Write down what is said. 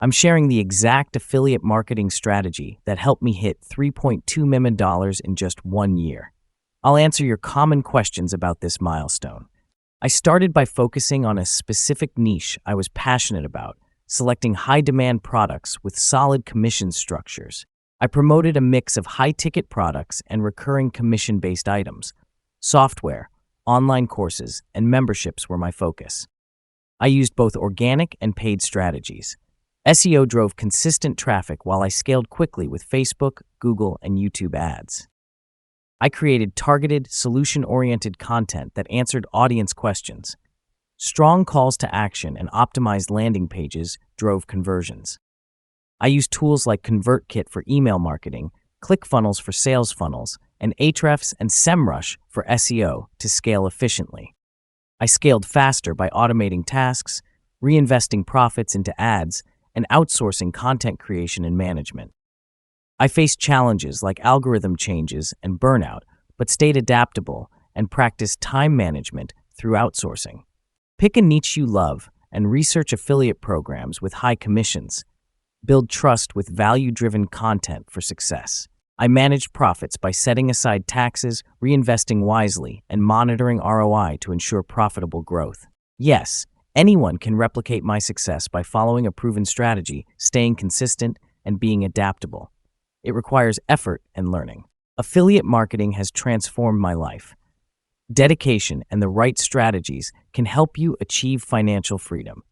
I'm sharing the exact affiliate marketing strategy that helped me hit $3.2 million in just 1 year. I'll answer your common questions about this milestone. I started by focusing on a specific niche I was passionate about, selecting high-demand products with solid commission structures. I promoted a mix of high-ticket products and recurring commission-based items. Software, online courses, and memberships were my focus. I used both organic and paid strategies. SEO drove consistent traffic while I scaled quickly with Facebook, Google, and YouTube ads. I created targeted, solution-oriented content that answered audience questions. Strong calls to action and optimized landing pages drove conversions. I used tools like ConvertKit for email marketing, ClickFunnels for sales funnels, and Ahrefs and SEMrush for SEO to scale efficiently. I scaled faster by automating tasks, reinvesting profits into ads, and outsourcing content creation and management. I faced challenges like algorithm changes and burnout, but stayed adaptable and practiced time management through outsourcing. Pick a niche you love and research affiliate programs with high commissions. Build trust with value-driven content for success. I managed profits by setting aside taxes, reinvesting wisely, and monitoring ROI to ensure profitable growth. Yes, anyone can replicate my success by following a proven strategy, staying consistent, and being adaptable. It requires effort and learning. Affiliate marketing has transformed my life. Dedication and the right strategies can help you achieve financial freedom.